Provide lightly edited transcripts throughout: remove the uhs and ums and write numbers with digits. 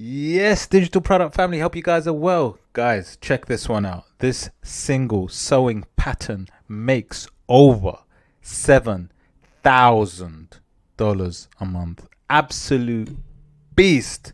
Yes, digital product family, hope you guys are well. Guys, check this one out. This single sewing pattern makes over $7,000 a month. Absolute beast,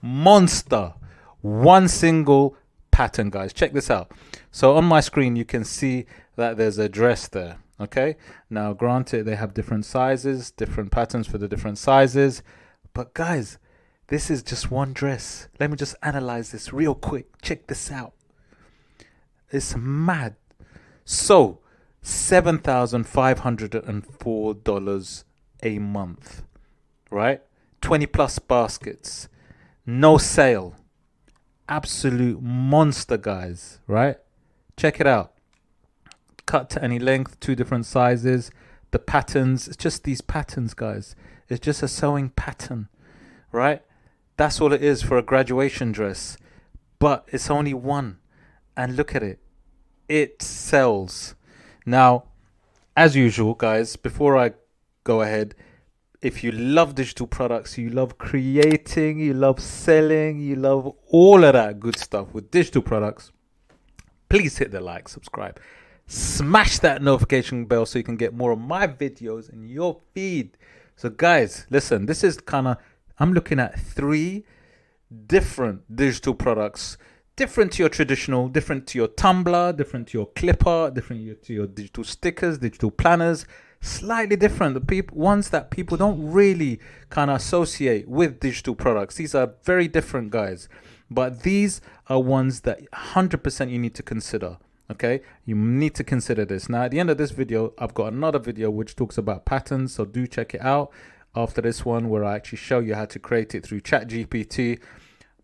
monster. One single pattern, guys. Check this out. So on my screen, you can see that there's a dress there. Okay. Now, granted, they have different sizes, different patterns for the different sizes. But guys, this is just one dress. Let me just analyze this real quick. Check this out. It's mad. So, $7,504 a month, right? 20 plus baskets. No sale. Absolute monster, guys, right? Check it out. Cut to any length, 2 different sizes. The patterns, it's just these patterns, guys. It's just a sewing pattern, right? That's all it is for a graduation dress. But it's only one. And look at it. It sells. Now, as usual, guys, before I go ahead, if you love digital products, you love creating, you love selling, you love all of that good stuff with digital products, please hit the like, subscribe, smash that notification bell so you can get more of my videos in your feed. So guys, listen, this is I'm looking at 3 different digital products, different to your traditional, different to your Tumblr, different to your Clipper, different to your digital stickers, digital planners, slightly different. The ones that people don't really associate with digital products. These are very different, guys. But these are ones that 100% you need to consider. Okay, you need to consider this. Now, at the end of this video, I've got another video which talks about patterns, so do check it out after this one, where I actually show you how to create it through ChatGPT.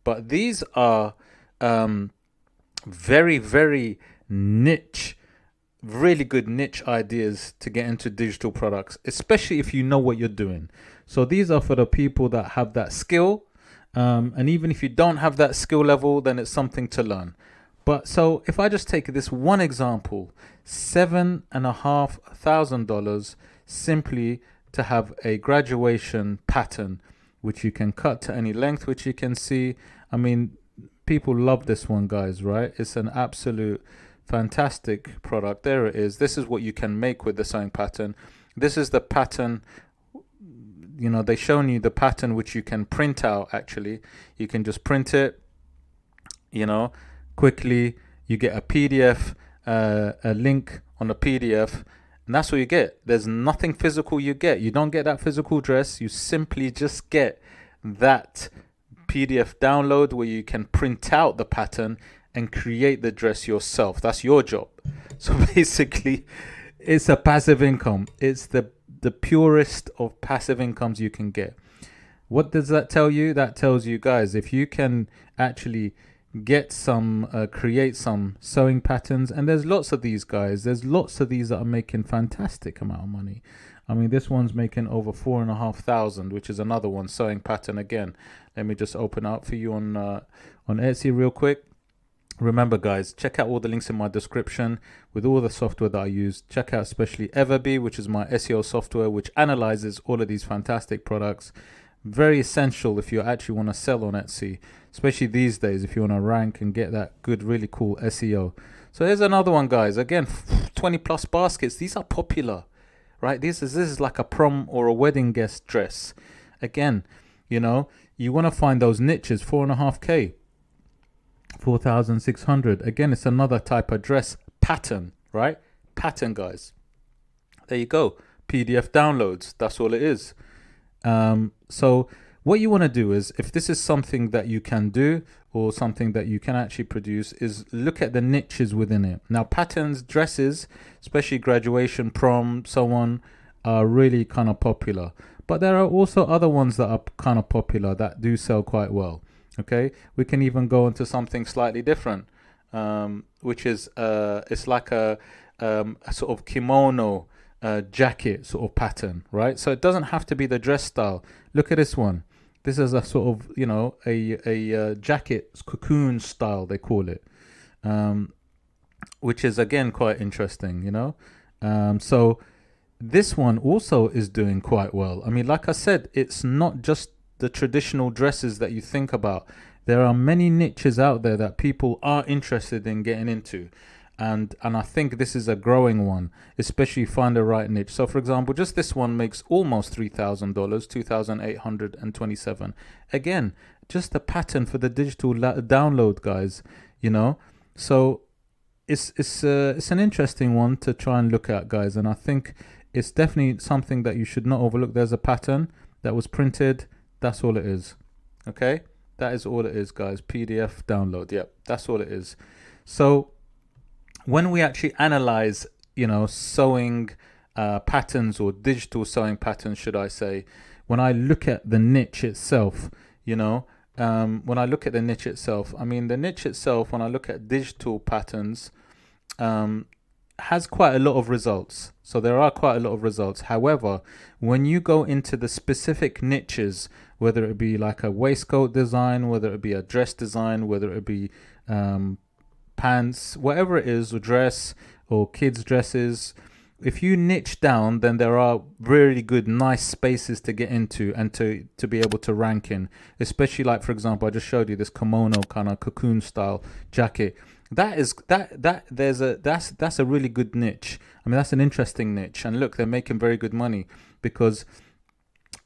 But these are very, very niche, really good niche ideas to get into digital products, especially if you know what you're doing. So these are for the people that have that skill, and even if you don't have that skill level, then it's something to learn. But so if I just take this one example, $7,500 simply to have a graduation pattern, which you can cut to any length, which you can see. I mean, people love this one, guys, right? It's an absolute fantastic product. There it is. This is what you can make with the sewing pattern. This is the pattern. You know, they've shown you the pattern which you can print out. Actually, you can just print it, you know, quickly. You get a PDF, a link on a PDF, and that's what you get. There's nothing physical you get. You don't get that physical dress. You simply just get that PDF download where you can print out the pattern and create the dress yourself. That's your job. So basically, it's a passive income. It's the purest of passive incomes you can get. What does that tell you? That tells you, guys, if you can actually get some, create some sewing patterns, and there's lots of these, guys. There's lots of these that are making fantastic amount of money. I mean, this one's making over 4,500, which is another one, sewing pattern again. Let me just open up for you on Etsy real quick. Remember, guys, check out all the links in my description with all the software that I use. Check out especially EVERBEE, which is my SEO software, which analyzes all of these fantastic products. Very essential if you actually want to sell on Etsy, especially these days, if you want to rank and get that good, really cool SEO. So here's another one, guys. Again, 20 plus baskets. These are popular, right? This is like a prom or a wedding guest dress. Again, you know, you want to find those niches. 4.5K, 4,600. Again, it's another type of dress pattern, right? Pattern, guys. There you go. PDF downloads. That's all it is. So what you want to do is, if this is something that you can do or something that you can actually produce, is look at the niches within it. Now, patterns, dresses, especially graduation, prom, so on, are really kind of popular. But there are also other ones that are kind of popular that do sell quite well. Okay, we can even go into something slightly different, which is it's like a sort of kimono jacket sort of pattern, right? So it doesn't have to be the dress style. Look at this one. This is a sort of, you know, a jacket cocoon style, they call it, which is again quite interesting, you know. So this one also is doing quite well. I mean, like I said, it's not just the traditional dresses that you think about. There are many niches out there that people are interested in getting into. And I think this is a growing one, especially find the right niche. So for example, just this one makes almost $3,000, $2,827. Again, just the pattern for the digital download, guys, you know. So it's an interesting one to try and look at, guys, and I think it's definitely something that you should not overlook. There's a pattern that was printed. That's all it is. Okay, that is all it is, guys. PDF download. Yep, that's all it is. So when we actually analyze, you know, sewing patterns, or digital sewing patterns, should I say, when I look at the niche itself, you know, when I look at the niche itself, I mean, the niche itself, when I look at digital patterns, has quite a lot of results. So there are quite a lot of results. However, when you go into the specific niches, whether it be like a waistcoat design, whether it be a dress design, whether it be pants, whatever it is, or dress, or kids dresses, if you niche down, then there are really good, nice spaces to get into and to be able to rank in. Especially like, for example, I just showed you this kimono kind of cocoon style jacket. That's a really good niche. I mean, that's an interesting niche. And look, they're making very good money because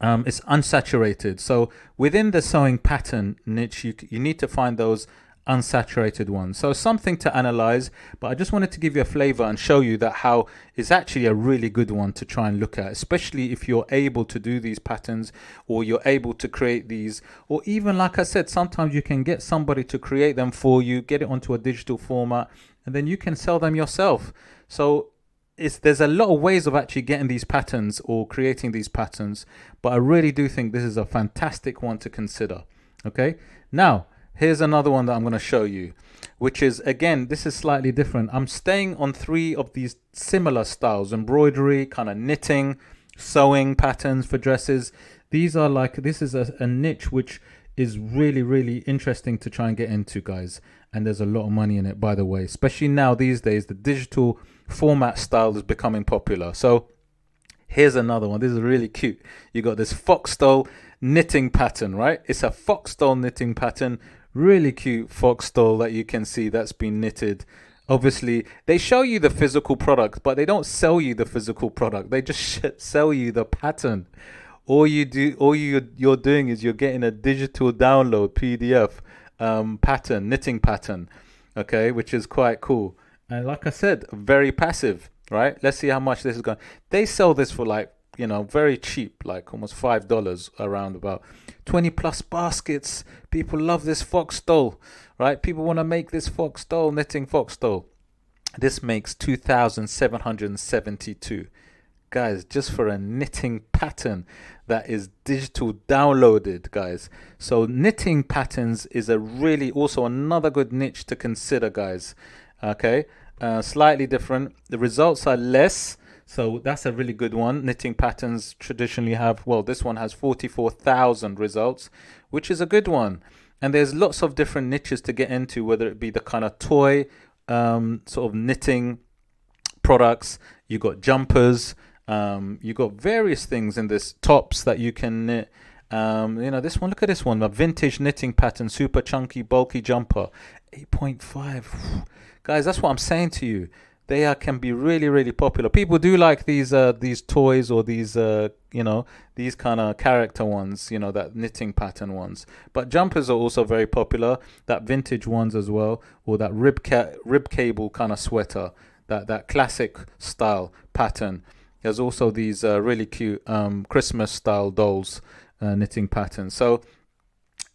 it's unsaturated. So within the sewing pattern niche, you need to find those unsaturated ones. So something to analyze, but I just wanted to give you a flavor and show you that how it's actually a really good one to try and look at, especially if you're able to do these patterns, or you're able to create these, or even, like I said, sometimes you can get somebody to create them for you, get it onto a digital format, and then you can sell them yourself. So there's a lot of ways of actually getting these patterns or creating these patterns, but I really do think this is a fantastic one to consider. Okay, now here's another one that I'm going to show you, which is, again, this is slightly different. I'm staying on 3 of these similar styles: embroidery, kind of knitting, sewing patterns for dresses. These are like, this is a niche which is really, really interesting to try and get into, guys. And there's a lot of money in it, by the way, especially now these days, the digital format style is becoming popular. So here's another one. This is really cute. You got this fox stole knitting pattern, right? It's a fox stole knitting pattern. Really cute fox stole that you can see that's been knitted. Obviously, they show you the physical product, but they don't sell you the physical product. They just sell you the pattern. All you're doing is you're getting a digital download PDF pattern, knitting pattern, okay, which is quite cool. And like I said, very passive, right? Let's see how much this is going. They sell this for, like, you know, very cheap, like almost $5, around about 20 plus baskets. People love this fox stole, right? People want to make this fox stole, knitting fox stole. This makes 2,772, guys, just for a knitting pattern that is digital downloaded, guys. So knitting patterns is a really also another good niche to consider, guys. Okay, slightly different. The results are less. So that's a really good one. Knitting patterns traditionally have, well, this one has 44,000 results, which is a good one. And there's lots of different niches to get into, whether it be the kind of toy sort of knitting products. You got jumpers. You got various things in this, tops that you can knit. You know, this one, look at this one, a vintage knitting pattern, super chunky, bulky jumper, 8.5. Guys, that's what I'm saying to you. They can be really, really popular. People do like these toys, or these you know, these kind of character ones, you know, that knitting pattern ones. But jumpers are also very popular, that vintage ones as well, or that rib cable kind of sweater, that classic style pattern. There's also these really cute Christmas style dolls knitting patterns. So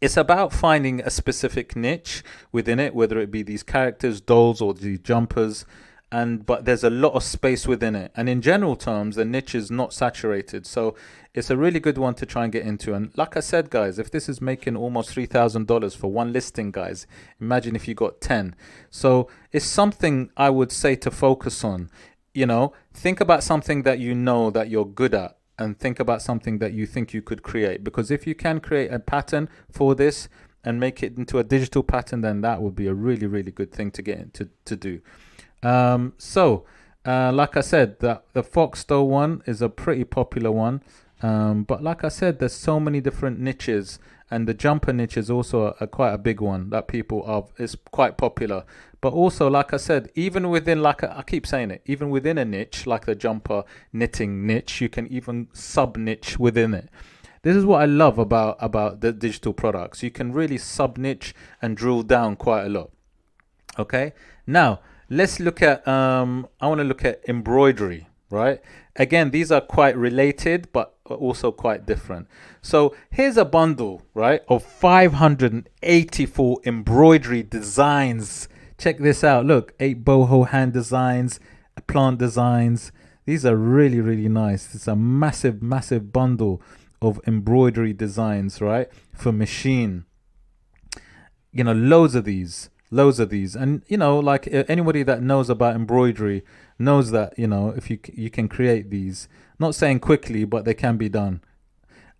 it's about finding a specific niche within it, whether it be these characters, dolls, or these jumpers. But there's a lot of space within it, and in general terms the niche is not saturated, so it's a really good one to try and get into. And like I said, guys, if this is making almost $3,000 for one listing, guys, imagine if you got 10. So it's something I would say to focus on. You know, think about something that you know that you're good at, and think about something that you think you could create, because if you can create a pattern for this and make it into a digital pattern, then that would be a really, really good thing to get into to do. Like I said, the fox stole one is a pretty popular one. But like I said, there's so many different niches, and the jumper niche is also quite a big one that people are is quite popular. But also, like I said, even within I keep saying it, even within a niche like the jumper knitting niche, you can even sub niche within it. This is what I love about the digital products. You can really sub niche and drill down quite a lot. Okay, now let's look at I want to look at embroidery, right? Again, these are quite related but also quite different. So here's a bundle, right, of 584 embroidery designs. Check this out. Look, 8 boho hand designs, plant designs. These are really, really nice. It's a massive bundle of embroidery designs, right, for machine. You know, loads of these, and you know, like anybody that knows about embroidery knows that, you know, if you can create these, not saying quickly, but they can be done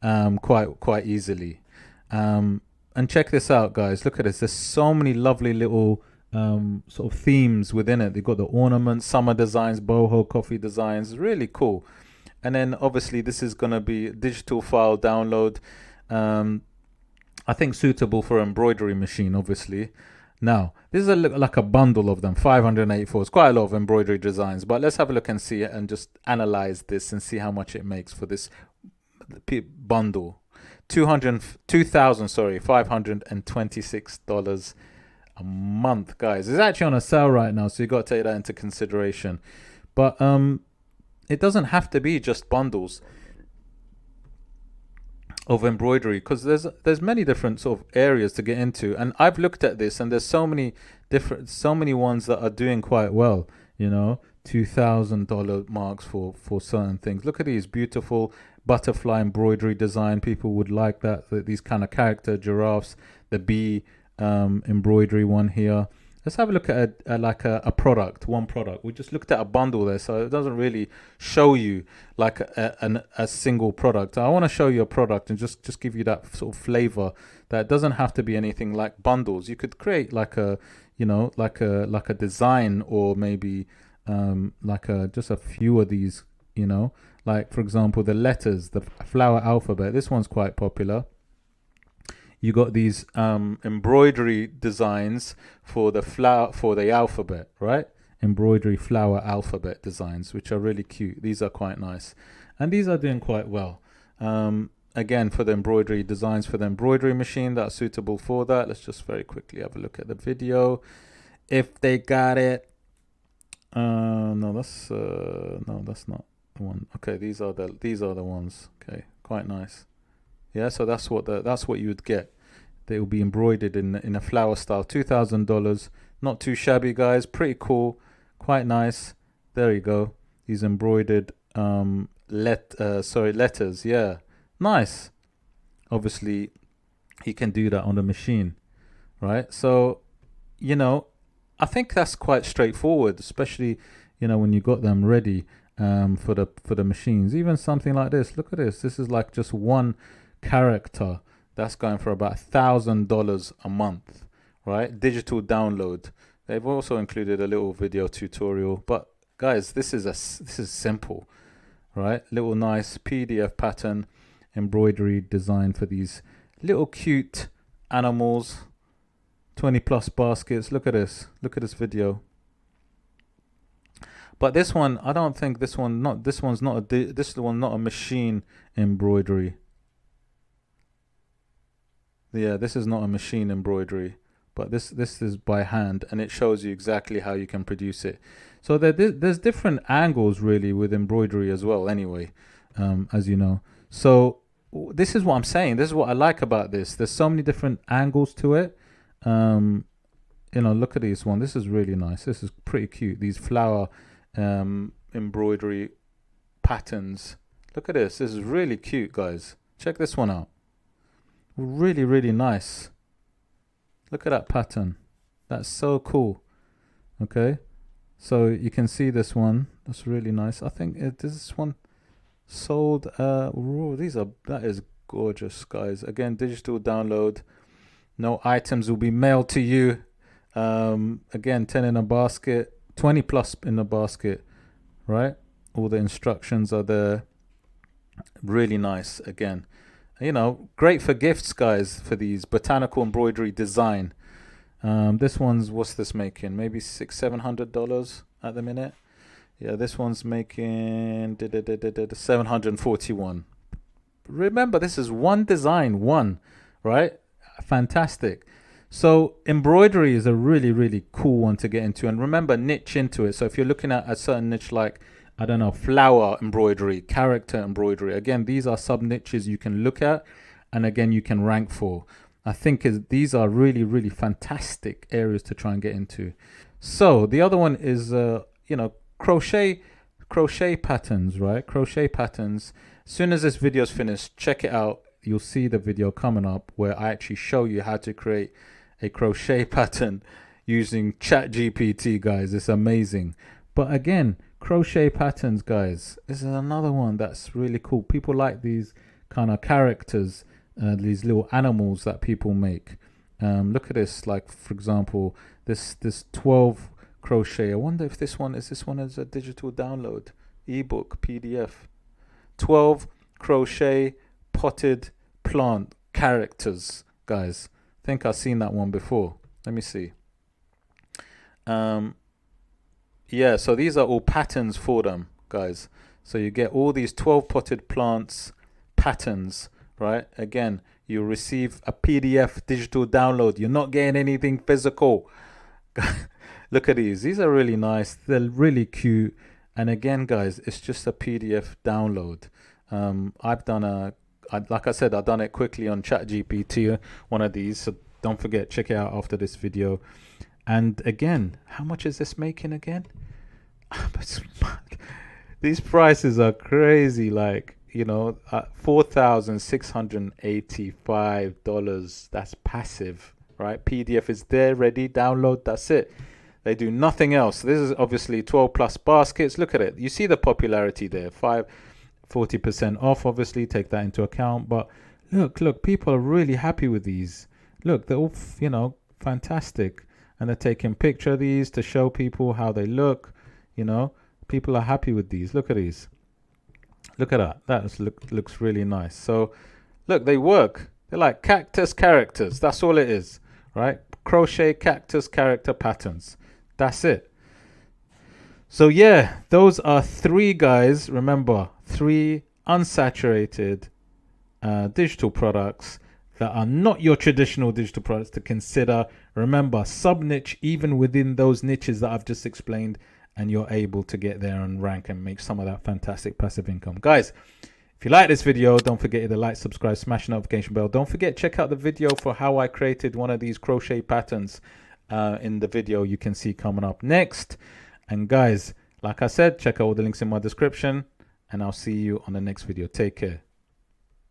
quite easily. And check this out, guys. Look at this. There's so many lovely little sort of themes within it. They've got the ornaments, summer designs, boho, coffee designs. Really cool. And then obviously this is going to be digital file download. I think suitable for embroidery machine, obviously. Now, this is like a bundle of them, 584. It's quite a lot of embroidery designs, but let's have a look and see it and just analyze this and see how much it makes for this bundle. $526 a month, guys. It's actually on a sale right now, so you got to take that into consideration. But it doesn't have to be just bundles of embroidery, because there's many different sort of areas to get into, and I've looked at this, and there's so many ones that are doing quite well, you know, $2,000 marks for certain things. Look at these beautiful butterfly embroidery design. People would like that, these kind of character giraffes. The bee embroidery one here. Let's have a look at a product, one product. We just looked at a bundle there, so it doesn't really show you like a single product. I want to show you a product and just give you that sort of flavor. That doesn't have to be anything like bundles. You could create like a, you know, like a design, or maybe just a few of these, you know, like for example the letters, the flower alphabet. This one's quite popular. You got these embroidery designs for the alphabet, right? Embroidery flower alphabet designs, which are really cute. These are quite nice, and these are doing quite well. Again, for the embroidery designs for the embroidery machine that's suitable for that. Let's just very quickly have a look at the video if they got it. No, that's not the one. Okay, these are the ones. Okay, quite nice. Yeah, so that's what you would get. They will be embroidered in a flower style. $2,000. Not too shabby, guys. Pretty cool. Quite nice. There you go. These embroidered letters. Yeah, nice. Obviously, you can do that on the machine, right? So, you know, I think that's quite straightforward, especially, you know, when you got them ready for the machines. Even something like this. Look at this. This is like just one character that's going for about $1,000 a month, right? Digital download. They've also included a little video tutorial, but guys, this is simple, right? Little nice PDF pattern embroidery design for these little cute animals. 20 plus baskets. Look at this video. But this one, I don't think this one's not a machine embroidery. Yeah, this is not a machine embroidery, but this is by hand, and it shows you exactly how you can produce it. So there's different angles really with embroidery as well, anyway, as you know. So this is what I'm saying. This is what I like about this. There's so many different angles to it. You know, look at this one. This is really nice. This is pretty cute. These flower embroidery patterns. Look at this. This is really cute, guys. Check this one out. Really, really nice. Look at that pattern. That's so cool. Okay, so you can see this one. That's really nice. I think this one sold. That is gorgeous, guys. Again, digital download. No items will be mailed to you. Again, 10 in a basket, 20 plus in the basket, right? All the instructions are there. Really nice. Again, you know, great for gifts, guys, for these botanical embroidery design. This one's, what's this making? Maybe $600-700 at the minute. Yeah, this one's making 741. Remember, this is one design, right? Fantastic. So embroidery is a really, really cool one to get into. And remember, niche into it. So if you're looking at a certain niche like, I don't know, flower embroidery, character embroidery, again, these are sub niches you can look at, and again, you can rank for. I think these are really, really fantastic areas to try and get into. So the other one is, you know, crochet patterns, right? Crochet patterns. As soon as this video is finished, check it out. You'll see the video coming up where I actually show you how to create a crochet pattern using ChatGPT, guys. It's amazing. But again, crochet patterns, guys, this is another one that's really cool. People like these kind of characters, these little animals that people make. Look at this, like for example, this 12 crochet. I wonder if this one is a digital download, ebook, PDF. 12 crochet potted plant characters, guys. I think I've seen that one before. Let me see. Yeah, so these are all patterns for them, guys. So you get all these 12 potted plants patterns, right? Again, you receive a PDF digital download. You're not getting anything physical. Look at these. These are really nice. They're really cute. And again, guys, it's just a PDF download. I've done like I said, I've done it quickly on ChatGPT, one of these. So don't forget, check it out after this video. And again, how much is this making again? These prices are crazy. Like, you know, $4,685. That's passive, right? PDF is there, ready, download. That's it. They do nothing else. This is obviously 12 plus baskets. Look at it. You see the popularity there. 40% off, obviously, take that into account. But look, people are really happy with these. Look, they're all, you know, fantastic. And they're taking picture of these to show people how they look. You know, people are happy with these. Look at these. Look at that. That looks really nice. So, look, they work. They're like cactus characters. That's all it is, right? Crochet cactus character patterns. That's it. So yeah, those are 3, guys. Remember, 3 unsaturated digital products that are not your traditional digital products to consider. Remember, sub niche even within those niches that I've just explained, and you're able to get there and rank and make some of that fantastic passive income. Guys, if you like this video, don't forget to like, subscribe, smash the notification bell. Don't forget, check out the video for how I created one of these crochet patterns in the video you can see coming up next. And guys, like I said, check out all the links in my description, and I'll see you on the next video. Take care.